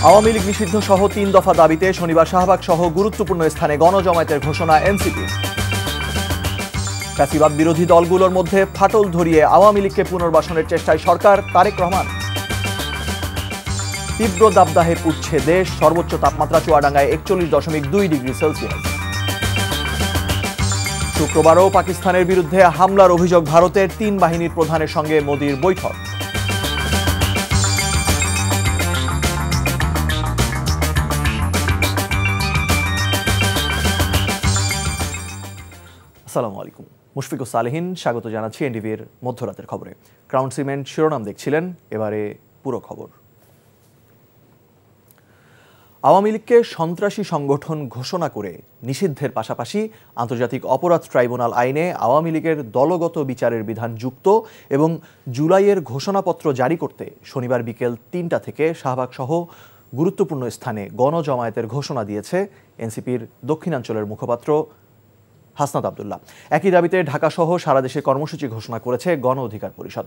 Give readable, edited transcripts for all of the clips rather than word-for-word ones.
আওয়ামী লীগ নিষিদ্ধ সহ ৩ দফা দাবিতে শনিবার শাহবাগ সহ গুরুত্বপূর্ণ স্থানে গণজমায়েতের ঘোষণা এনসিপির। ফ্যাসিবাদ বিরোধী দলগুলোর মধ্যে ফাটল ধরিয়ে আওয়ামী লীগকে পুনর্বাসনের চেষ্টায় সরকার। তারেক রহমান। তীব্র দাবদাহে পুড়ছে দেশ, সর্বোচ্চ তাপমাত্রা চুয়াডাঙ্গায় ৪১.২ ডিগ্রি সেলসিয়াস। শুক্রবারও পাকিস্তানের বিরুদ্ধে হামলার অভিযোগ ভারতের, ৩ বাহিনীর প্রধানের সঙ্গে মোদির বৈঠক। আসসালামু আলাইকুম, মুশফিকুর সালেহীন স্বাগত জানাচ্ছি এনডিভির মধ্যরাতের খবরে। ক্রাউন সিমেন্ট শিরোনাম দেখছিলেন, এবারে পুরো খবর। আওয়ামী লীগকে সন্ত্রাসী সংগঠন ঘোষণা করে নিষিদ্ধের পাশাপাশি আন্তর্জাতিক অপরাধ ট্রাইব্যুনাল আইনে আওয়ামী লীগের দলগত বিচারের বিধান যুক্ত এবং জুলাইয়ের ঘোষণাপত্র জারি করতে শনিবার বিকেল ৩টা থেকে শাহবাগ সহ গুরুত্বপূর্ণ স্থানে গণজমায়েতের ঘোষণা দিয়েছে এনসিপির দক্ষিণাঞ্চলের মুখপাত্র হাসনাত আবদুল্লাহ। একই দাবিতে ঢাকাসহ সারা দেশে কর্মসূচি ঘোষণা করেছে গণ অধিকার পরিষদ।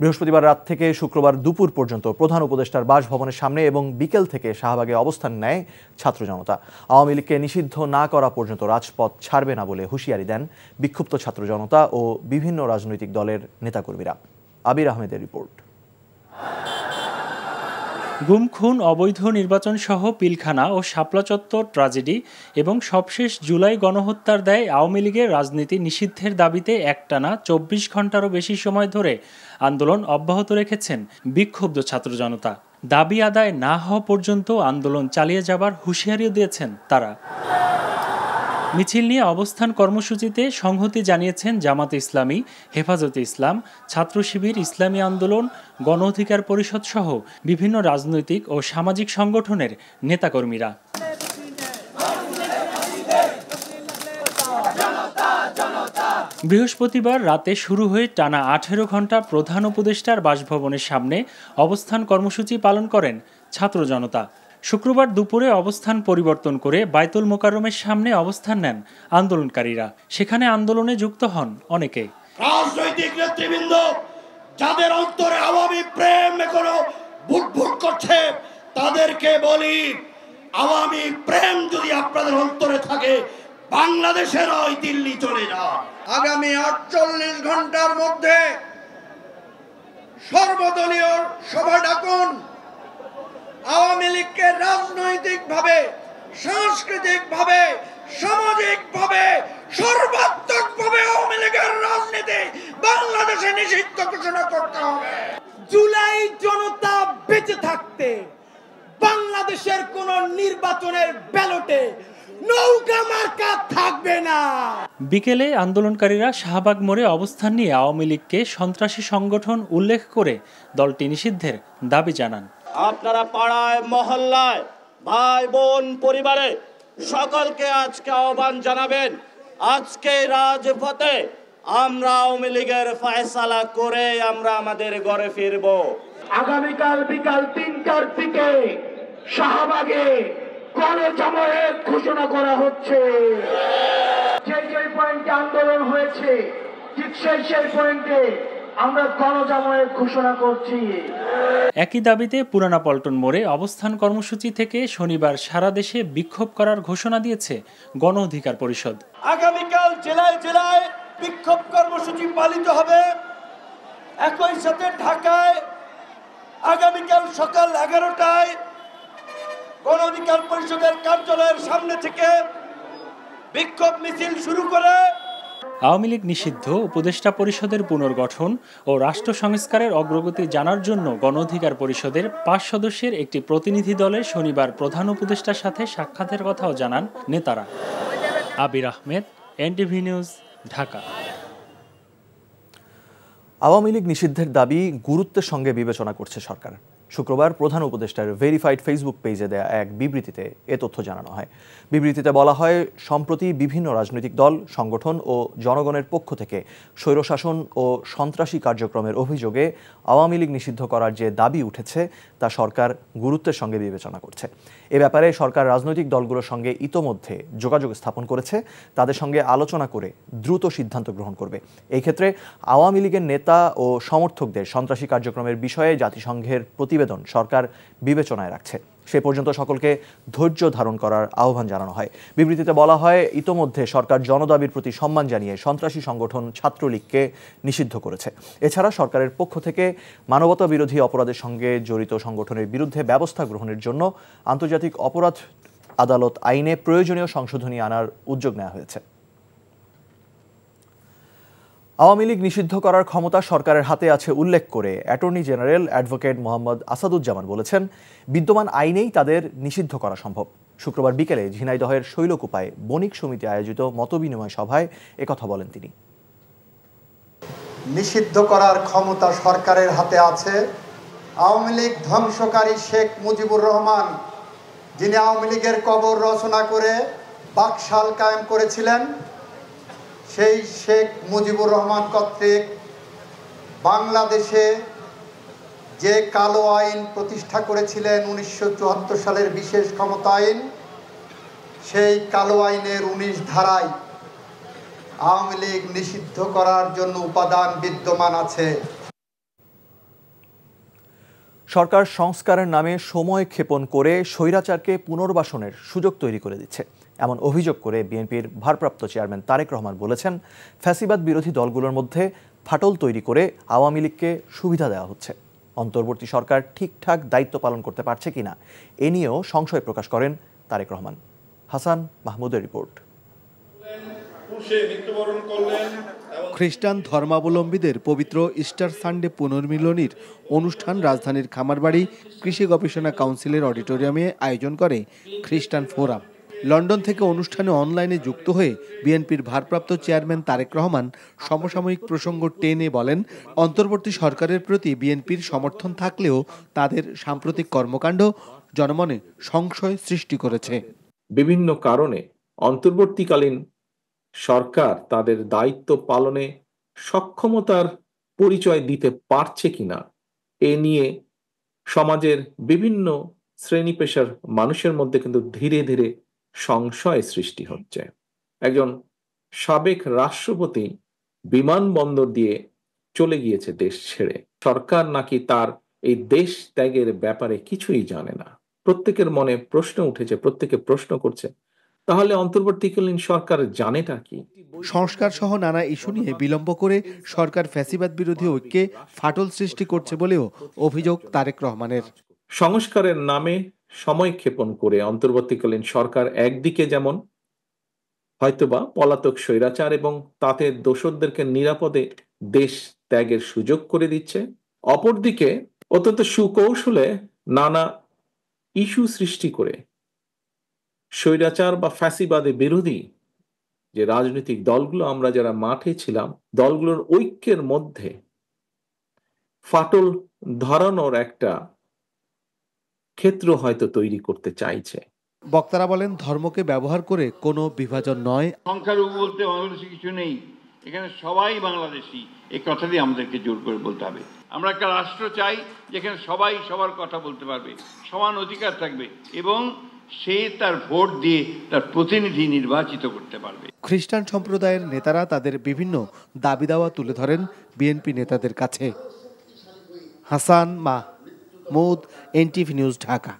বৃহস্পতিবার রাত থেকে শুক্রবার দুপুর পর্যন্ত প্রধান উপদেষ্টার বাসভবনের সামনে এবং বিকেল থেকে শাহবাগে অবস্থান নেয় ছাত্র জনতা। আওয়ামী লীগকে নিষিদ্ধ না করা পর্যন্ত রাজপথ ছাড়বে না বলে হুঁশিয়ারি দেন বিক্ষুব্ধ ছাত্র জনতা ও বিভিন্ন রাজনৈতিক দলের নেতাকর্মীরা। আবির আহমেদের রিপোর্ট। গুম, খুন, অবৈধ নির্বাচন সহ পিলখানা ও শাপলা চত্বর ট্র্যাজেডি এবং সবশেষ জুলাই গণহত্যার দায়ে আওয়ামী লীগের রাজনীতি নিষিদ্ধের দাবিতে একটানা ২৪ ঘন্টারও বেশি সময় ধরে আন্দোলন অব্যাহত রেখেছেন বিক্ষুব্ধ ছাত্র জনতা। দাবি আদায় না হওয়া পর্যন্ত আন্দোলন চালিয়ে যাবার হুঁশিয়ারিও দিয়েছেন তারা। মিছিল নিয়ে অবস্থান কর্মসূচিতে সংহতি জানিয়েছেন জামাতে ইসলামী, হেফাজতে ইসলাম, ছাত্র শিবির, ইসলামী আন্দোলন, গণ অধিকার পরিষদ সহ বিভিন্ন রাজনৈতিক ও সামাজিক সংগঠনের নেতাকর্মীরা। বৃহস্পতিবার রাতে শুরু হয়ে টানা ১৮ ঘন্টা প্রধান উপদেষ্টার বাসভবনের সামনে অবস্থান কর্মসূচি পালন করেন ছাত্র জনতা। শুক্রবার দুপুরে অবস্থান পরিবর্তন করে বায়তুল মোকাররমের সামনে অবস্থান নেন আন্দোলনকারীরা। সেখানে আন্দোলনে যুক্ত হন অনেকে। রাজনৈতিক নেতৃবৃন্দ যাদের অন্তরে আওয়ামী প্রেম এখনো বুটবুট করছে, তাদেরকে বলি, আওয়ামী প্রেম যদি আপনাদের অন্তরে থাকে, বাংলাদেশের ওই দিল্লি চলে যান। আগামী ৪৮ ঘন্টার মধ্যে সর্বদলীয় সভা ডাকুন। আওয়ামী লীগকে রাজনৈতিকভাবে, সাংস্কৃতিকভাবে, সামাজিকভাবে, সর্বাত্মকভাবে আওয়ামী লীগের রাজনীতি বাংলাদেশে নিষিদ্ধ ঘোষণা করতে হবে। জুলাই জনতা বেঁচে থাকতে বাংলাদেশের কোন নির্বাচনের ব্যালটে নৌকা মার্কা থাকবে না। বিকেলে আন্দোলনকারীরা শাহবাগ মোড়ে অবস্থান নিয়ে আওয়ামী লীগকে সন্ত্রাসী সংগঠন উল্লেখ করে দলটি নিষিদ্ধের দাবি জানান। আপনারা পাড়ায়, মহল্লায়, ভাই বোন, পরিবারে সকলকে আজকে আহ্বান জানাবেন, আজকে রাজপথে আমরা আওয়ামী লীগের ফয়সালা করে আমরা আমাদের ঘরে ফিরব। আগামীকাল বিকাল ৩টার দিকে শাহবাগে গণজমায়েত ঘোষণা করা হচ্ছে। যে পয়েন্টে আন্দোলন হয়েছে ঠিক সেই পয়েন্টে আমরা গণজমায়েত ঘোষণা করছি। একই দাবিতে পুরানা পল্টন মোড়ে অবস্থান কর্মসূচি থেকে শনিবার সারা দেশে বিক্ষোভ করার ঘোষণা দিয়েছে গণ অধিকার পরিষদ। আগামীকাল জেলায় জেলায় বিক্ষোভ কর্মসূচি পালিত হবে। একই সাথে ঢাকায় আগামীকাল সকাল 11টায় গণ অধিকার পরিষদের কার্যালয়ের সামনে থেকে বিক্ষোভ মিছিল শুরু করে আওয়ামী লীগ নিষিদ্ধ, উপদেষ্টা পরিষদের পুনর্গঠন ও রাষ্ট্র সংস্কারের অগ্রগতি জানার জন্য গণ অধিকার পরিষদের ৫ সদস্যের একটি প্রতিনিধি দলের শনিবার প্রধান উপদেষ্টার সাথে সাক্ষাতের কথাও জানান নেতারা। আবির আহমেদ, এনটিভি নিউজ, ঢাকা। আওয়ামী লীগ নিষিদ্ধের দাবি গুরুত্বের সঙ্গে বিবেচনা করছে সরকার। শুক্রবার প্রধান উপদেষ্টার ভেরিফাইড ফেসবুক পেজে দেয়া এক বিবৃতিতে এ তথ্য জানানো হয়। বিবৃতিতে বলা হয়, সম্প্রতি বিভিন্ন রাজনৈতিক দল, সংগঠন ও জনগণের পক্ষ থেকে স্বৈরশাসন ও সন্ত্রাসী কার্যক্রমের অভিযোগে আওয়ামী লীগ নিষিদ্ধ করার যে দাবি উঠেছে তা সরকার গুরুত্বের সঙ্গে বিবেচনা করছে। এ ব্যাপারে সরকার রাজনৈতিক দলগুলোর সঙ্গে ইতোমধ্যে যোগাযোগ স্থাপন করেছে, তাদের সঙ্গে আলোচনা করে দ্রুত সিদ্ধান্ত গ্রহণ করবে। এই ক্ষেত্রে আওয়ামী লীগের নেতা ও সমর্থকদের সন্ত্রাসী কার্যক্রমের বিষয়ে জাতিসংঘের প্রতিবেদন সরকার বিবেচনায় রাখছে। সে পর্যন্ত সকলকে ধৈর্য ধারণ করার আহ্বান জানানো হয়। বিবৃতিতে বলা হয়, ইতোমধ্যে সরকার জনদাবির প্রতি সম্মান জানিয়ে সন্ত্রাসী সংগঠন ছাত্রলীগকে নিষিদ্ধ করেছে। এছাড়া সরকারের পক্ষ থেকে মানবতা বিরোধী অপরাধের সঙ্গে জড়িত সংগঠনের বিরুদ্ধে ব্যবস্থা গ্রহণের জন্য আন্তর্জাতিক অপরাধ আদালত আইনে প্রয়োজনীয় সংশোধনী আনার উদ্যোগ নেওয়া হয়েছে। আওয়ামী লীগ নিষিদ্ধ করার ক্ষমতা সরকারের হাতে আছে উল্লেখ করে attorney general advocate Mohammad Asaduzzaman বলেছেন, বিদ্যমান আইনেই তাদের নিষিদ্ধ করা সম্ভব। শুক্রবার বিকেলে ঝিনাইদহের শৈলকুপায় বণিক সমিতি আয়োজিত মতবিনিময় সভায় একথা বলেন তিনি। নিষিদ্ধ করার ক্ষমতা সরকারের হাতে আছে। আওয়ামী লীগ ধ্বংসকারী শেখ মুজিবুর রহমান, যিনি আওয়ামী লীগের কবর রচনা করে বাকশাল কায়েম করেছিলেন, সেই শেখ মুজিবুর রহমান কর্তৃক বাংলাদেশে যে কালো আইন প্রতিষ্ঠা করেছিলেন 1974 সালের বিশেষ ক্ষমতা আইন, সেই কালো আইনের 19 ধারায় আওয়ামী লীগ নিষিদ্ধ করার জন্য উপাদান বিদ্যমান আছে। সরকার সংস্কারের নামে সময় ক্ষেপণ করে স্বৈরাচারকে পুনর্বাসনের সুযোগ তৈরি করে দিচ্ছে, এমন অভিযোগ করে বিএনপির ভারপ্রাপ্ত চেয়ারম্যান তারেক রহমান বলেছেন, ফ্যাসিবাদ বিরোধী দলগুলোর মধ্যে ফাটল তৈরি করে আওয়ামী লীগকে সুবিধা দেওয়া হচ্ছে। অন্তর্বর্তী সরকার ঠিকঠাক দায়িত্ব পালন করতে পারছে কিনা এ নিয়েও সংশয় প্রকাশ করেন তারেক রহমান। হাসান মাহমুদের রিপোর্ট। খ্রিস্টান ধর্মাবলম্বীদের পবিত্র ইস্টার সানডে পুনর্মিলনীর অনুষ্ঠান রাজধানীর খামারবাড়ি কৃষি গবেষণা কাউন্সিলের অডিটোরিয়ামে আয়োজন করে খ্রিস্টান ফোরাম। লন্ডন থেকে অনুষ্ঠানে অনলাইনে যুক্ত হয়ে বিএনপির ভারপ্রাপ্ত চেয়ারম্যান তারেক রহমান সমসাময়িক প্রসঙ্গ টেনে বলেন, অন্তর্বর্তী সরকারের প্রতি বিএনপির সমর্থন থাকলেও তাদের সাম্প্রতিক কর্মকাণ্ড জনমনে সংশয় সৃষ্টি করেছে। বিভিন্ন কারণে অন্তর্বর্তীকালীন সরকার তাদের দায়িত্ব পালনে সক্ষমতার পরিচয় দিতে পারছে কিনা এ নিয়ে সমাজের বিভিন্ন শ্রেণী পেশার মানুষের মধ্যে কিন্তু ধীরে ধীরে সংশয় সৃষ্টি হচ্ছে। একজন সাবেক রাষ্ট্রপতি বিমানবন্দর দিয়ে চলে গিয়েছে দেশ ছেড়ে। সরকার নাকি তার এই দেশ ত্যাগের ব্যাপারে কিছুই জানে না। প্রত্যেকের মনে প্রশ্ন উঠেছে, প্রত্যেকে প্রশ্ন করছে, তাহলে অন্তর্বর্তীকালীন সরকার জানেটা কি? সংস্কার সহ নানা ইস্যু নিয়ে বিলম্ব করে সরকার ফ্যাসিবাদ বিরোধী ঐক্যে ফাটল সৃষ্টি করছে বলেও অভিযোগ তারেক রহমানের। সংস্কারের নামে সময় ক্ষেপণ করে অন্তর্বর্তীকালীন সরকার একদিকে যেমন হয়তোবা পলাতক স্বৈরাচার এবং তাতে দোষরদেরকে নিরাপদে দেশ ত্যাগের সুযোগ করে দিচ্ছে, অপরদিকে অত্যন্ত সুকৌশলে নানা ইস্যু সৃষ্টি করে স্বৈরাচার বা ফ্যাসিবাদে বিরোধী যে রাজনৈতিক দলগুলো আমরা যারা মাঠে ছিলাম, দলগুলোর ঐক্যের মধ্যে ফাটল ধরানোর একটা ক্ষেত্র হয়তো তৈরি করতে চাইছে। বক্তারা বলেন, ধর্মকে ব্যবহার করে কোনো বিভাজন নয়। সংখ্যালঘু বলতে বাংলাদেশে কিছু নেই, এখানে সবাই বাংলাদেশি, এই কথাটি আমাদেরকে জোর করে বলতে হবে। আমরা একটা রাষ্ট্র চাই যেখানে সবাই সবার কথা বলতে পারবে, সমান অধিকার থাকবে এবং সে তার ভোট দিয়ে তার প্রতিনিধি নির্বাচিত করতে পারবে। খ্রিস্টান সম্প্রদায়ের নেতারা তাদের বিভিন্ন দাবি দাওয়া তুলে ধরেন বিএনপি নেতাদের কাছে। হাসান মাহমুদ, এনটিভি নিউজ, ঢাকা।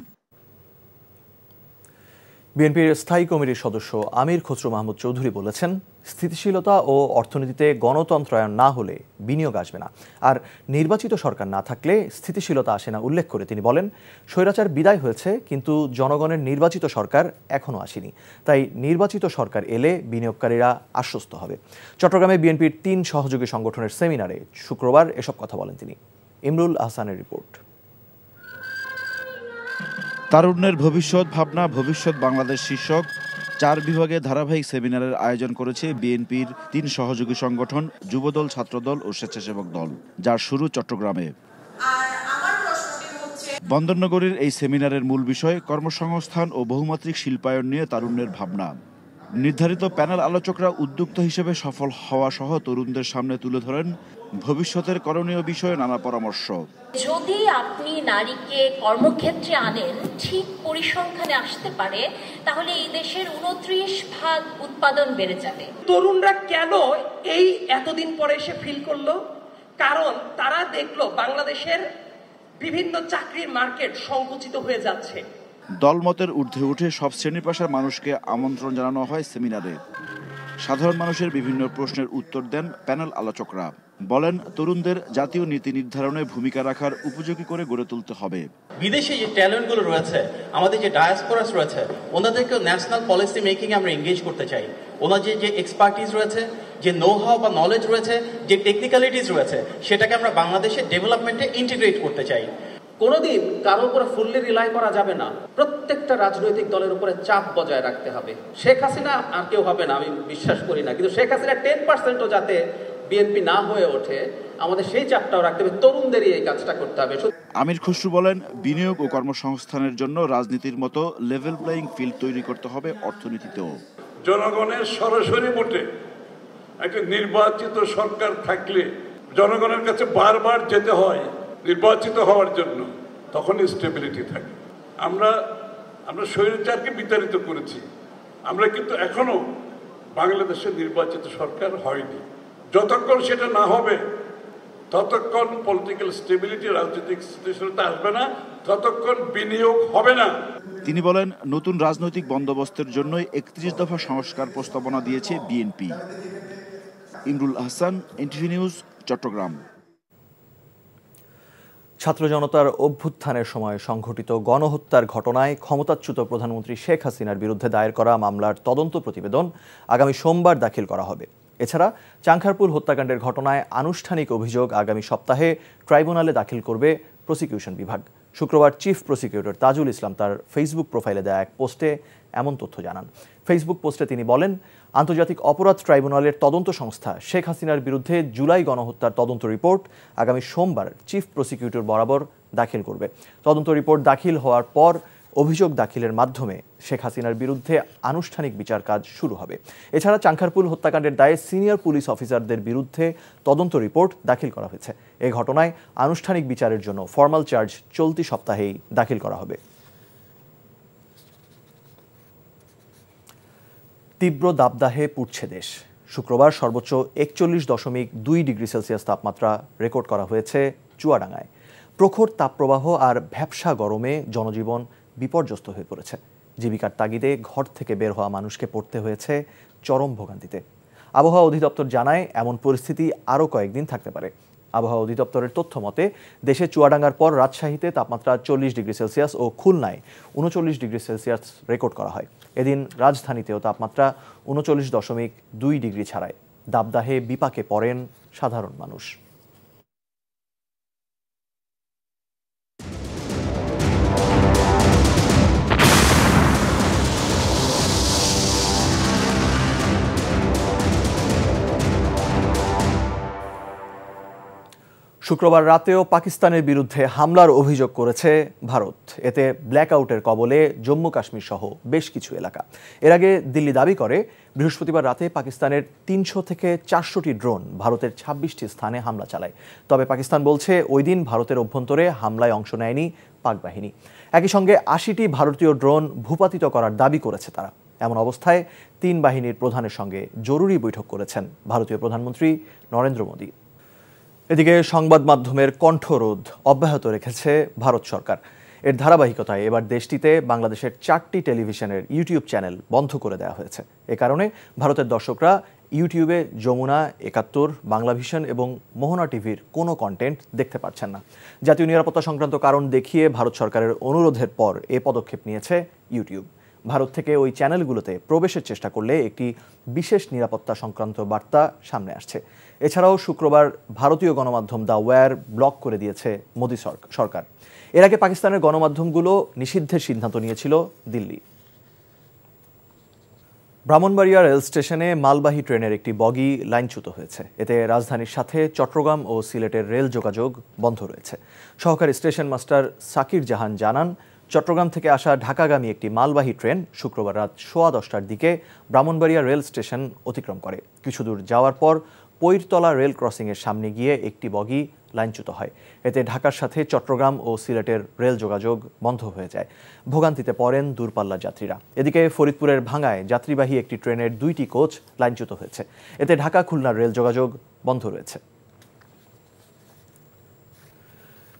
বিএনপির স্থায়ী কমিটির সদস্য আমির খসরু মাহমুদ চৌধুরী বলেছেন, স্থিতিশীলতা ও অর্থনীতিতে গণতন্ত্রায়ন না হলে বিনিয়োগ আসবে না, আর নির্বাচিত সরকার না থাকলে স্থিতিশীলতা আসে না উল্লেখ করে তিনি বলেন, স্বৈরাচার বিদায় হয়েছে কিন্তু জনগণের নির্বাচিত সরকার এখনও আসেনি, তাই নির্বাচিত সরকার এলে বিনিয়োগকারীরা আশ্বস্ত হবে। চট্টগ্রামে বিএনপির 3 সহযোগী সংগঠনের সেমিনারে শুক্রবার এসব কথা বলেন তিনি। ইমরুল আহসানের রিপোর্ট। তারুণ্যের ভবিষ্যৎ ভাবনা, ভবিষ্যৎ বাংলাদেশ শীর্ষক 4 বিভাগে ধারাবাহিক সেমিনারের আয়োজন করেছে বিএনপির 3 সহযোগী সংগঠন, যুবদল, ছাত্রদল ও স্বেচ্ছাসেবক দল, যার শুরু চট্টগ্রামে। বন্দরনগরীর এই সেমিনারের মূল বিষয় কর্মসংস্থান ও বহুমাত্রিক শিল্পায়ন নিয়ে তারুণ্যের ভাবনা। নির্ধারিত প্যানেল আলোচকরা উদ্যোক্তা হিসেবে সফল হওয়া সহ তরুণদের সামনে তুলে ধরেন ভবিষ্যতের করণীয় বিষয়ে নানা পরামর্শ। যদি আপনি নারীকে কর্মক্ষেত্রে আনেন, ঠিক পরিসংখ্যানে আসতে পারে, তাহলে এই দেশের 29% উৎপাদন বেড়ে যাবে। তরুণরা কেন এই এতদিন পরে এসে ফিল করলো? কারণ তারা দেখলো বাংলাদেশের বিভিন্ন চাকরির মার্কেট সংকুচিত হয়ে যাচ্ছে। দলমতের ঊর্ধ্বে উঠে সব শ্রেণী পেশার মানুষকে আমন্ত্রণ জানানো হয় সেমিনারে। সাধারণ মানুষের বিভিন্ন প্রশ্নের উত্তর দেন প্যানেল আলোচকরা। বলেন, তরুণদের জাতীয় নীতি নির্ধারণে ভূমিকা রাখার উপযোগী করে গড়ে তুলতে হবে। বিদেশে যে ট্যালেন্টগুলো রয়েছে, আমাদের যে ডায়াসপোরাস রয়েছে, ওনাদেরকে ন্যাশনাল পলিসি মেকিং আমরা এঙ্গেজ করতে চাই। ওনাদের যে এক্সপার্টিস রয়েছে, যে নো হাউ বা নলেজ রয়েছে, যে টেকনিক্যালিটিস রয়েছে, সেটাকে আমরা বাংলাদেশের ডেভেলপমেন্টে ইন্টিগ্রেট করতে চাই। কোনোদিন কারো উপরে ফুললি রিলাই করা যাবে না। প্রত্যেকটা রাজনৈতিক দলের উপরে চাপ বজায় রাখতে হবে। শেখ হাসিনা আর কেউ হবে না, আমি বিশ্বাস করি না, কিন্তু শেখ হাসিনা 10%ও যাতে বিএনপি না হয়ে ওঠে, আমাদের সেই চাপটাও রাখতে হবে। তরুণদেরই এই কাজটা করতে হবে। আমির খসরু বলেন, বিনিয়োগ ও কর্মসংস্থানের জন্য রাজনীতির মতো লেভেল প্লেয়িং ফিল্ড তৈরি করতে হবে অর্থনীতিতেও। জনগণের সরাসরি ভোটে একটা নির্বাচিত সরকার থাকলে জনগণের কাছে বারবার যেতে হয় নির্বাচিত হওয়ার জন্য, তখন স্টেবিলিটি থাকে। আমরা স্বৈরাচারকে বিতাড়িত করেছি, আমরা কিন্তু এখনো বাংলাদেশের নির্বাচিত সরকার হয়নি। যতক্ষণ সেটা না হবে ততক্ষণ পলিটিক্যাল স্টেবিলিটি, রাজনৈতিক স্থিতিশীলতা আসবে না, ততক্ষণ বিনিয়োগ হবে না। তিনি বলেন, নতুন রাজনৈতিক বন্দোবস্তের জন্যই 31 দফা সংস্কার প্রস্তাবনা দিয়েছে বিএনপি। ইমরুল আহসান, এনটিভি নিউজ, চট্টগ্রাম। ছাত্র জনতার অভ্যুত্থানের সময় সংঘটিত গণহত্যার ঘটনায় ক্ষমতাচ্যুত প্রধানমন্ত্রী শেখ হাসিনার বিরুদ্ধে দায়ের করা মামলার তদন্ত প্রতিবেদন আগামী সোমবার দাখিল করা হবে। এছাড়া চাংখারপুল হত্যাকাণ্ডের ঘটনায় আনুষ্ঠানিক অভিযোগ আগামী সপ্তাহে ট্রাইব্যুনালে দাখিল করবে প্রসিকিউশন বিভাগ। শুক্রবার চিফ প্রসিকিউটর তাজুল ইসলাম তার ফেসবুক প্রোফাইলে দেয়া এক পোস্টে এমন তথ্য জানান। ফেসবুক পোস্টে তিনি বলেন, আন্তর্জাতিক অপরাধ ট্রাইব্যুনালের তদন্ত সংস্থা শেখ হাসিনার বিরুদ্ধে জুলাই গণহত্যার তদন্ত রিপোর্ট আগামী সোমবার চিফ প্রসিকিউটর বরাবর দাখিল করবে। তদন্ত রিপোর্ট দাখিল হওয়ার পর অভিযোগ দাখিলের মাধ্যমে শেখ হাসিনার বিরুদ্ধে আনুষ্ঠানিক বিচার কাজ শুরু হবে। এছাড়া চাংখারপুল হত্যাকাণ্ডের দায়ে সিনিয়র পুলিশ অফিসারদের বিরুদ্ধে তদন্ত রিপোর্ট দাখিল করা হয়েছে। এই ঘটনায় আনুষ্ঠানিক বিচারের জন্য ফরমাল চার্জ চলতি সপ্তাহেই দাখিল করা হবে। তীব্র দাবদাহে পুড়ছে দেশ। শুক্রবার সর্বোচ্চ 41.2 ডিগ্রি সেলসিয়াস তাপমাত্রা রেকর্ড করা হয়েছে চুয়াডাঙ্গায়। প্রখর তাপপ্রবাহ আর ভ্যাপসা গরমে জনজীবন বিপর্যস্ত হয়ে পড়েছে। জীবিকার তাগিদে ঘর থেকে বের হওয়া মানুষকে পড়তে হয়েছে চরম ভোগান্তিতে। আবহাওয়া অধিদপ্তর জানায়, এমন পরিস্থিতি আরও কয়েকদিন থাকতে পারে। আবহাওয়া অধিদপ্তরের তথ্য মতে দেশে চুয়াডাঙ্গার পর রাজশাহীতে তাপমাত্রা 40 ডিগ্রি সেলসিয়াস ও খুলনায় 39 ডিগ্রি সেলসিয়াস রেকর্ড করা হয়। এদিন রাজধানীতেও তাপমাত্রা 39.2 ডিগ্রি ছাড়ায়। দাবদাহে বিপাকে পড়েন সাধারণ মানুষ। শুক্রবার রাতেও পাকিস্তানের বিরুদ্ধে হামলার অভিযোগ করেছে ভারত। এতে ব্ল্যাকআউটের কবলে জম্মু কাশ্মীর সহ বেশ কিছু এলাকা। এর আগে দিল্লি দাবি করে বৃহস্পতিবার রাতে পাকিস্তানের 300 থেকে 400টি ড্রোন ভারতের 26টি স্থানে হামলা চালায়। তবে পাকিস্তান বলছে ওই দিন ভারতের অভ্যন্তরে হামলায় অংশ নেয়নি পাক বাহিনী। একই সঙ্গে 80টি ভারতীয় ড্রোন ভূপাতিত করার দাবি করেছে তারা। এমন অবস্থায় 3 বাহিনীর প্রধানের সঙ্গে জরুরি বৈঠক করেছেন ভারতীয় প্রধানমন্ত্রী নরেন্দ্র মোদী। এদিকে সংবাদ মাধ্যমের কণ্ঠরোধ অব্যাহত রেখেছে ভারত সরকার। এর ধারাবাহিকতায় এবার দেশটিতে বাংলাদেশের 4টি টেলিভিশনের ইউটিউব চ্যানেল বন্ধ করে দেওয়া হয়েছে। এ কারণে ভারতের দর্শকরা ইউটিউবে যমুনা, 71, বাংলাভিশন এবং মোহনা টিভির কোনো কন্টেন্ট দেখতে পাচ্ছেন না। জাতীয় নিরাপত্তা সংক্রান্ত কারণ দেখিয়ে ভারত সরকারের অনুরোধের পর এ পদক্ষেপ নিয়েছে ইউটিউব। ভারত থেকে ওই চ্যানেলগুলোতে প্রবেশের চেষ্টা করলে একটি বিশেষ নিরাপত্তা সংক্রান্ত বার্তা সামনে আসছে। এছাড়াও শুক্রবার ভারতীয় গণমাধ্যম দ্য ওয়্যার ব্লক করে দিয়েছে মোদী সরকার। এর আগে পাকিস্তানের গণমাধ্যমগুলো নিষিদ্ধের সিদ্ধান্ত নিয়েছিল দিল্লি। ব্রাহ্মণবাড়িয়া রেল স্টেশনে মালবাহী ট্রেনের একটি বগি লাইনচ্যুত হয়েছে। এতে রাজধানীর সাথে চট্টগ্রাম ও সিলেটের রেল যোগাযোগ বন্ধ রয়েছে। সহকারী স্টেশন মাস্টার সাকির জাহান জানান, চট্টগ্রাম থেকে আসা ঢাকাগামী একটি মালবাহী ট্রেন শুক্রবার রাত 10:15টার দিকে ব্রাহ্মণবাড়িয়া রেল স্টেশন অতিক্রম করে। কিছু দূর যাওয়ার পর পৈরতলা রেল ক্রসিংয়ের সামনে গিয়ে একটি বগি লাইনচ্যুত হয়। এতে ঢাকার সাথে চট্টগ্রাম ও সিলেটের রেল যোগাযোগ বন্ধ হয়ে যায়। ভোগান্তিতে পড়েন দূরপাল্লার যাত্রীরা। এদিকে ফরিদপুরের ভাঙ্গায় যাত্রীবাহী একটি ট্রেনের 2টি কোচ লাইনচ্যুত হয়েছে। এতে ঢাকা খুলনার রেল যোগাযোগ বন্ধ রয়েছে।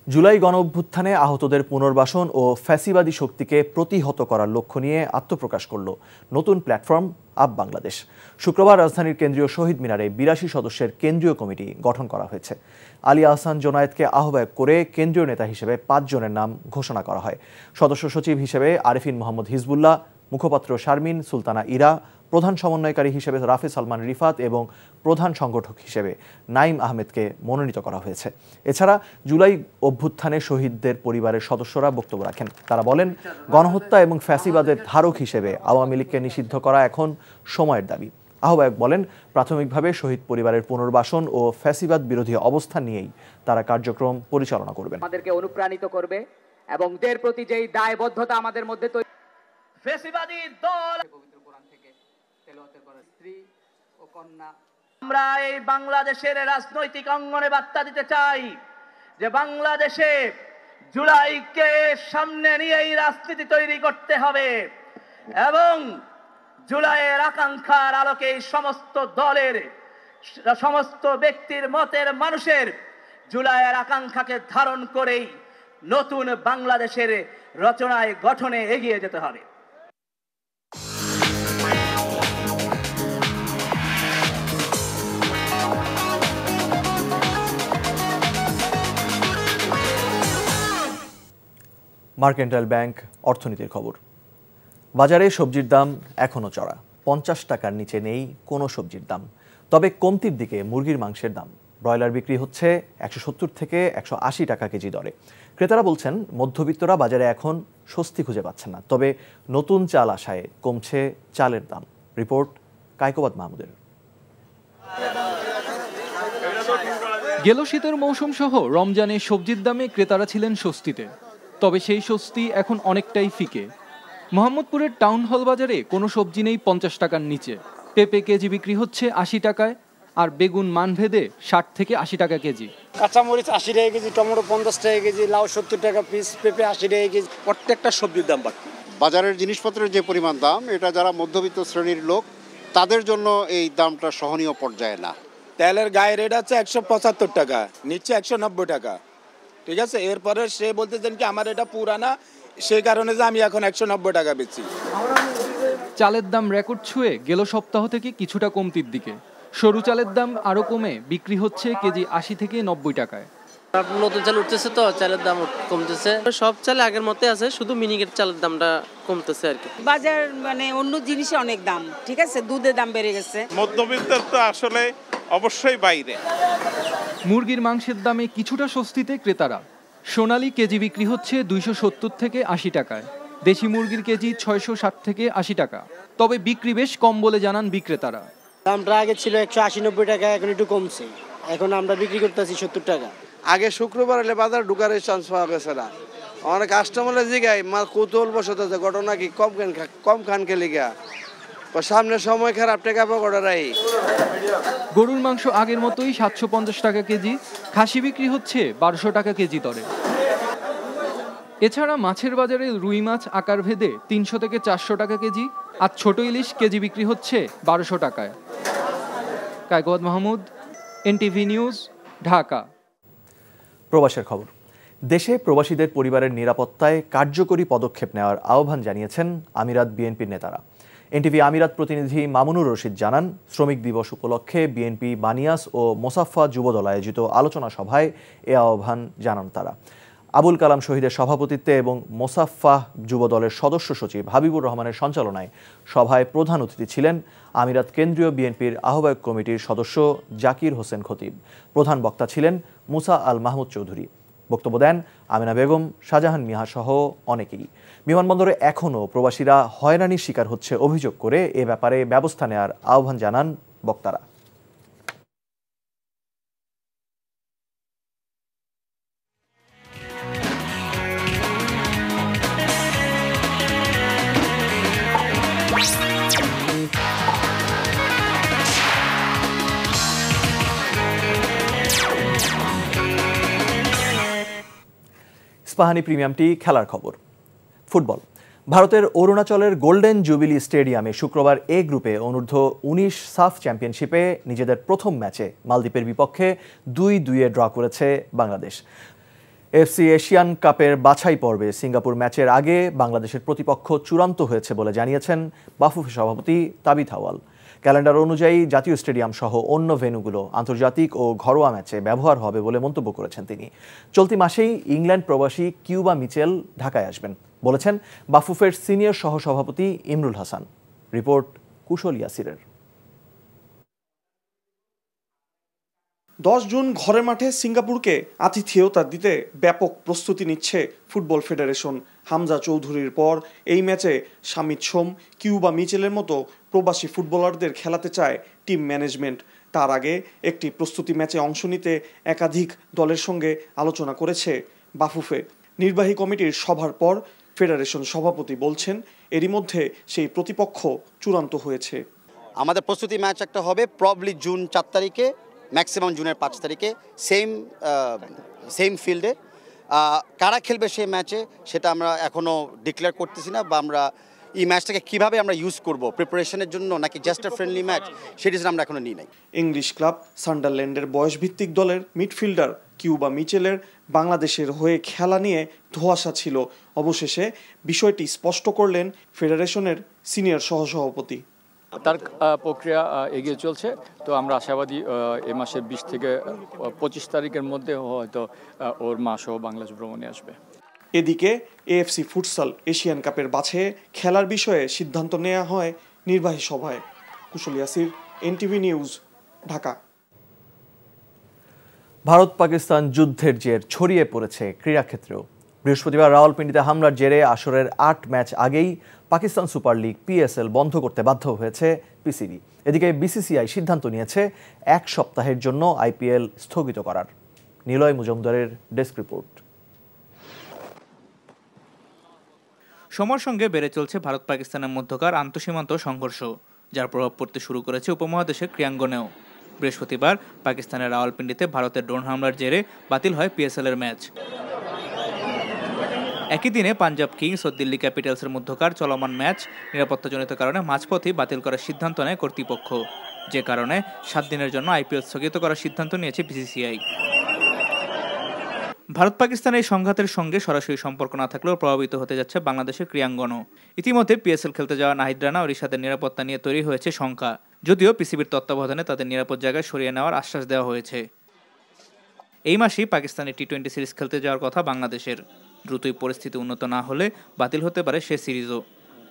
জুলাই গণঅভ্যুত্থানে আহতদের পুনর্বাসন ও ফ্যাসিবাদী শক্তিকে প্রতিহত করার লক্ষ্য নিয়ে আত্মপ্রকাশ করল নতুন প্ল্যাটফর্ম আপ বাংলাদেশ। শুক্রবার রাজধানীর কেন্দ্রীয় শহীদ মিনারে ৮২ সদস্যের কেন্দ্রীয় কমিটি গঠন করা হয়েছে। আলী আহসান জোনায়েদকে আহ্বায়ক করে কেন্দ্রীয় নেতা হিসেবে ৫ জনের নাম ঘোষণা করা হয়। সদস্য সচিব হিসেবে আরেফিন মোহাম্মদ হিজবুল্লাহ, মুখপাত্র শারমিন সুলতানা ইরা, প্রধান সমন্বয়কারী হিসেবে রাফি সালমান রিফাত এবং প্রধান সংগঠক হিসেবে নাইম আহমেদকে মনোনীত করা হয়েছে। এছাড়া জুলাই অভ্যুত্থানে শহীদদের পরিবারের সদস্যরা বক্তব্য রাখেন। তারা বলেন, গণহত্যা এবং ফ্যাসিবাদের ধারক হিসেবে আওয়ামী লীগকে নিষিদ্ধ করা এখন সময়ের দাবি। আহ্বায়ক বলেন, প্রাথমিকভাবে শহীদ পরিবারের পুনর্বাসন ও ফ্যাসিবাদ বিরোধী অবস্থান নিয়েই তারা কার্যক্রম পরিচালনা করবেন। আমাদেরকে অনুপ্রাণিত করবে এবং দের প্রতি যেই দায়বদ্ধতা আমাদের মধ্যে ফ্যাসিবাদী দল পবিত্র কোরআন থেকে তেলাওয়াত করা স্ত্রী ও কন্যা। আমরা এই বাংলাদেশের রাজনৈতিক অঙ্গনে বার্তা দিতে চাই যে বাংলাদেশে জুলাইকে সামনে নিয়ে এই রাজনীতি তৈরি করতে হবে এবং জুলাইয়ের আকাঙ্ক্ষার আলোকে সমস্ত দলের সমস্ত ব্যক্তির মতের মানুষের জুলাইয়ের আকাঙ্ক্ষাকে ধারণ করেই নতুন বাংলাদেশের রচনায় গঠনে এগিয়ে যেতে হবে। মার্কেন্টাইল ব্যাংক অর্থনীতির খবর। বাজারে সবজির দাম এখনও চড়া। ৫০ টাকার নিচে নেই কোনো সবজির দাম। তবে কমতির দিকে মুরগির মাংসের দাম। ব্রয়লার বিক্রি হচ্ছে ১৭০ থেকে ১৮০ টাকা কেজি দরে। ক্রেতারা বলছেন, মধ্যবিত্তরা বাজারে এখন স্বস্তি খুঁজে পাচ্ছেন না। তবে নতুন চাল আসায় কমছে চালের দাম। রিপোর্ট কায়কোবাদ মাহমুদের। গেল শীতের মৌসুম সহ রমজানে সবজির দামে ক্রেতারা ছিলেন স্বস্তিতে। তবে সেই স্বস্তি এখন অনেকটাই ফিকে। মোহাম্মদপুরের টাউন হল বাজারে কোনো সবজি নেই ৫০ টাকার নিচে। পেঁপে কেজি বিক্রি হচ্ছে ৮০ টাকায়, আর বেগুন মানভেদে ৬০ থেকে ৮০ টাকা কেজি। কাঁচামরিচ ৮০ টাকা কেজি, টমেটো ৫০ টাকা কেজি, লাউ ৭০ টাকা পিস, পেঁপে ৮০ টাকা কেজি। প্রত্যেকটা সবজির দাম বাড়ছে। বাজারের জিনিসপত্রের যে পরিমাণ দাম, এটা যারা মধ্যবিত্ত শ্রেণীর লোক তাদের জন্য এই দামটা সহনীয় পর্যায়ে না। তেলের গায়ে রেট আছে ১৭৫ টাকা, নিচ্ছে ১৯০ টাকা। ঠিক আছে, এরপরে সে বলতেছেন কি আমার এটা পুরানা, সেই কারণে যে আমি এখন ১৯০ টাকা বেচি। চালের দাম রেকর্ড ছুঁয়ে গেল সপ্তাহ থেকে কিছুটা কমতির দিকে। সরু চালের দাম আরও কমে বিক্রি হচ্ছে কেজি ৮০ থেকে ৯০ টাকায়। নতুন চাল উঠতেছে তো চালের দাম কমতেছে। সব চাল আগের মতোই আছে, শুধু মিনিকেট চালের দামটা কমতেছে আর কি। বাজার মানে অন্য জিনিসে অনেক দাম, ঠিক আছে, দুধের দাম বেড়ে গেছে। মধ্যবিত্তের তো আসলে অবশ্যই বাইরে। মুরগির মাংসের দামে কিছুটা স্বস্তিতে ক্রেতারা। সোনালী কেজি বিক্রি হচ্ছে ২৭০ থেকে ৮০ টাকায়। দেশি মুরগির কেজি ৬৬০ থেকে ৮০ টাকা। তবে বিক্রি বেশ কম বলে জানান বিক্রেতারা। দামটা আগে ছিল ১৮০-৯০ টাকা, এখন একটু কমছে। এখন আমরা বিক্রি করতেছি ৭০ টাকা। আগে শুক্রবার এলে বাজার ঢুকার চান্স পাওয়া গেছে না। অনেক কাস্টমারের জিগায় কৌতূহল বসত আছে, ঘটনা কি কম খান খেলে গিয়া সামনের সময় খারাপ টাকা পকড়ারাই। গরুর মাংস আগের মতোই ৭৫০ টাকা কেজি। খাসি বিক্রি হচ্ছে ১২০০ টাকা কেজি দরে। এছাড়া মাছের বাজারে রুই মাছ আকার ভেদে ৩০০ থেকে ৪০০ টাকা কেজি, আর ছোট ইলিশ কেজি বিক্রি হচ্ছে ১২০০ টাকায়। কায়কোবাদ মাহমুদ, এনটিভি নিউজ, ঢাকা। প্রবাসের খবর। দেশে প্রবাসীদের পরিবারের নিরাপত্তায় কার্যকরী পদক্ষেপ নেওয়ার আহ্বান জানিয়েছেন আমিরাত বিএনপির নেতারা। এনটিভি আমিরাত প্রতিনিধি মামুনুর রশিদ জানান, শ্রমিক দিবস উপলক্ষে বিএনপি বানিয়াস ও মোসাফফা যুবদল আয়োজিত আলোচনা সভায় এ আহ্বান জানান তারা। আবুল কালাম শহীদের সভাপতিত্বে এবং মোসাফফা যুবদলের সদস্য সচিব হাবিবুর রহমানের সঞ্চালনায় সভায় প্রধান অতিথি ছিলেন আমিরাত কেন্দ্রীয় বিএনপির আহ্বায়ক কমিটির সদস্য জাকির হোসেন খতিব। প্রধান বক্তা ছিলেন মুসা আল মাহমুদ চৌধুরী। বক্তব্য দেন আমিনা বেগম, শাহজাহান মিহা সহ অনেকেই। বিমানবন্দরে এখনও প্রবাসীরা হয়রানির শিকার হচ্ছে অভিযোগ করে এ ব্যাপারে ব্যবস্থা নেওয়ার আহ্বান জানান বক্তারা। ইস্পাহানি প্রিমিয়ামটি খেলার খবর। ফুটবল। ভারতের অরুণাচলের গোল্ডেন জুবিলি স্টেডিয়ামে শুক্রবার এ গ্রুপে অনূর্ধ্ব ১৯ সাফ চ্যাম্পিয়নশিপে নিজেদের প্রথম ম্যাচে মালদ্বীপের বিপক্ষে ২-২ ড্র করেছে বাংলাদেশ। এফসি এশিয়ান কাপের বাছাই পর্বে সিঙ্গাপুর ম্যাচের আগে বাংলাদেশের প্রতিপক্ষ চূড়ান্ত হয়েছে বলে জানিয়েছেন বাফুফে সভাপতি তাবিথ আউয়াল। ক্যালেন্ডার অনুযায়ী জাতীয় স্টেডিয়াম সহ অন্য ভেন্যুগুলো আন্তর্জাতিক ও ঘরোয়া ম্যাচে ব্যবহার হবে বলে মন্তব্য করেছেন তিনি। চলতি মাসেই ইংল্যান্ড প্রবাসী কিউবা মিচেল ঢাকায় আসবেন বলেছেন বাফুফের সিনিয়র সহসভাপতি ইমরুল হাসান। রিপোর্ট কুশল ইয়াসিরের। 10 জুন ঘরের মাঠে সিঙ্গাপুরকে আতিথেয়তা দিতে ব্যাপক প্রস্তুতি নিচ্ছে ফুটবল ফেডারেশন। হামজা চৌধুরীর পর এই ম্যাচে শামিদ সোম, কিউবা মিচেলের মতো প্রবাসী ফুটবলারদের খেলাতে চায় টিম ম্যানেজমেন্ট। তার আগে একটি প্রস্তুতি ম্যাচে অংশ নিতে একাধিক দলের সঙ্গে আলোচনা করেছে বাফুফে। নির্বাহী কমিটির সভার পর ফেডারেশন সভাপতি বলছেন এরই মধ্যে সেই প্রতিপক্ষ চূড়ান্ত হয়েছে। আমাদের প্রস্তুতি ম্যাচ একটা হবে প্রবলি জুন 4 তারিখে, ম্যাক্সিমাম জুনের 5 তারিখে, সেম ফিল্ডে। কারা খেলবে সেই ম্যাচে সেটা আমরা এখনও ডিক্লেয়ার করতেছি না, বা আমরা এই ম্যাচটাকে কীভাবে আমরা ইউজ করব প্রিপারেশনের জন্য নাকি জাস্ট এ ফ্রেন্ডলি ম্যাচ সেই ডিসিশন আমরা এখনও নিই নাই। ইংলিশ ক্লাব সান্ডারল্যান্ডের বয়সভিত্তিক দলের মিডফিল্ডার কিউবা মিচেলের বাংলাদেশের হয়ে খেলা নিয়ে ধোঁয়াশা ছিল। অবশেষে বিষয়টি স্পষ্ট করলেন ফেডারেশনের সিনিয়র সহসভাপতি। তার প্রক্রিয়া এগিয়ে চলছে, তো আমরা আশাবাদী এই মাসের 20 থেকে 25 তারিখের মধ্যে হয়তো ওর মা সহ বাংলাদেশ ভ্রমণে আসবে। এদিকে এএফসি ফুটসাল এশিয়ান কাপের বাছাইয়ে খেলার বিষয়ে সিদ্ধান্ত নেওয়া হয় নির্বাহী সভায়। কুশল ইয়াসির, এনটিভি নিউজ, ঢাকা। ভারত পাকিস্তান যুদ্ধের জের ছড়িয়ে পড়েছে ক্রীড়াক্ষেত্রেও। বৃহস্পতিবার রাওয়ালপিন্ডিতে হামলার জেরে আসরের 8 ম্যাচ আগেই পাকিস্তান সুপার লিগ পিএসএল বন্ধ করতে বাধ্য হয়েছে পিসিবি। এদিকে বিসিসিআই সিদ্ধান্ত নিয়েছে 1 সপ্তাহের জন্য আইপিএল স্থগিত করার। নিলয় মজুমদারের ডেস্ক রিপোর্ট। সময়ের সঙ্গে বেড়ে চলছে ভারত পাকিস্তানের মধ্যকার আন্তঃসীমান্ত সংঘর্ষ, যার প্রভাব পড়তে শুরু করেছে উপমহাদেশের ক্রীড়াঙ্গনেও। বৃহস্পতিবার পাকিস্তানের রাওয়ালপিন্ডিতে ভারতের ড্রোন হামলার জেরে বাতিল হয় পিএসএল এর ম্যাচ। একই দিনে পাঞ্জাব কিংস ও দিল্লি ক্যাপিটালসের মধ্যকার চলমান ম্যাচ নিরাপত্তাজনিত কারণে মাঝপথেই বাতিল করার সিদ্ধান্ত নেয় কর্তৃপক্ষ, যে কারণে 7 দিনের জন্য আইপিএল স্থগিত করার সিদ্ধান্ত নিয়েছে বিসিসিআই। ভারত পাকিস্তানের এই সংঘাতের সঙ্গে সরাসরি সম্পর্ক না থাকলেও প্রভাবিত হতে যাচ্ছে বাংলাদেশের ক্রীড়াঙ্গনও। ইতিমধ্যে পিএসএল খেলতে যাওয়া নাহিদ রানা ও রিশাদের নিরাপত্তা নিয়ে তৈরি হয়েছে শঙ্কা, যদিও পিসিবির তত্ত্বাবধানে তাদের নিরাপদ জায়গায় সরিয়ে নেওয়ার আশ্বাস দেওয়া হয়েছে। এই মাসেই পাকিস্তানের টি-20 সিরিজ খেলতে যাওয়ার কথা বাংলাদেশের। দ্রুতই পরিস্থিতি উন্নত না হলে বাতিল হতে পারে সে সিরিজও।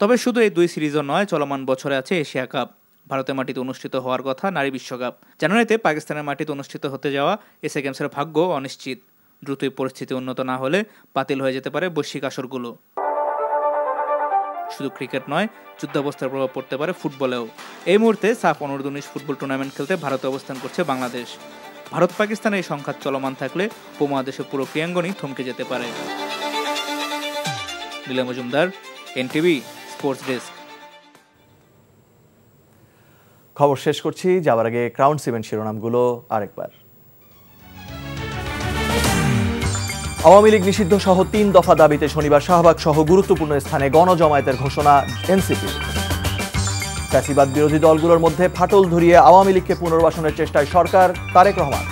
তবে শুধু এই 2 সিরিজও নয়, চলমান বছরে আছে এশিয়া কাপ, ভারতের মাটিতে অনুষ্ঠিত হওয়ার কথা নারী বিশ্বকাপ। জানুয়ারিতে পাকিস্তানের মাটিতে অনুষ্ঠিত হতে যাওয়া এশিয়া গেমসের ভাগ্য অনিশ্চিত। দ্রুতই পরিস্থিতি উন্নত না হলে বাতিল হয়ে যেতে পারে বৈশ্বিক আসরগুলো। শুধু ক্রিকেট নয়, যুদ্ধাবস্থার প্রভাব পড়তে পারে ফুটবলেও। এই মুহূর্তে সাফ অনূর্ধ্ব-19 ফুটবল টুর্নামেন্ট খেলতে ভারতে অবস্থান করছে বাংলাদেশ। ভারত পাকিস্তানের এই সংঘাত চলমান থাকলে উপমহাদেশের পুরো ক্রীড়াঙ্গনই থমকে যেতে পারে। নীলা মজুমদার, এনটিভি স্পোর্টস ডেস্ক। খবর শেষ করছি, যাওয়ার আগে ক্রাউন সিমেন্ট শিরোনামগুলো আরেকবার। আওয়ামী লীগ নিষিদ্ধ সহ 3 দফা দাবিতে শনিবার শাহবাগ সহ গুরুত্বপূর্ণ স্থানে গণজমায়েতের ঘোষণা এনসিপি। ফ্যাসিবাদ বিরোধী দলগুলোর মধ্যে ফাটল ধরিয়ে আওয়ামী লীগকে পুনর্বাসনের চেষ্টায় সরকার, তারেক রহমান।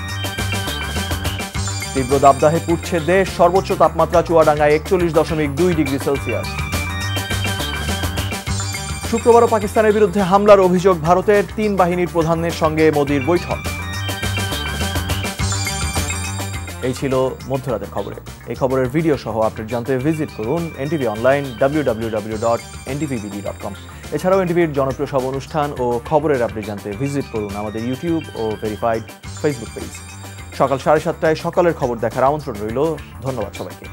তীব্র দাবদাহে পুড়ছে দেশ, সর্বোচ্চ তাপমাত্রা চুয়াডাঙ্গায় 41.2 ডিগ্রি সেলসিয়াস। শুক্রবারও পাকিস্তানের বিরুদ্ধে হামলার অভিযোগ ভারতের, 3 বাহিনীর প্রধানের সঙ্গে মোদির বৈঠক। এই ছিল মধ্যরাতের খবরে। এই খবরের ভিডিও সহ আপডেট জানতে ভিজিট করুন এনটিভি অনলাইন www.ntvbd.com। এছাড়াও এনটিভির জনপ্রিয় সব অনুষ্ঠান ও খবরের আপডেট জানতে ভিজিট করুন আমাদের ইউটিউব ও ভেরিফাইড ফেসবুক পেজ। সকাল 7:30টায় সকালের খবর দেখার আমন্ত্রণ রইল। ধন্যবাদ সবাইকে।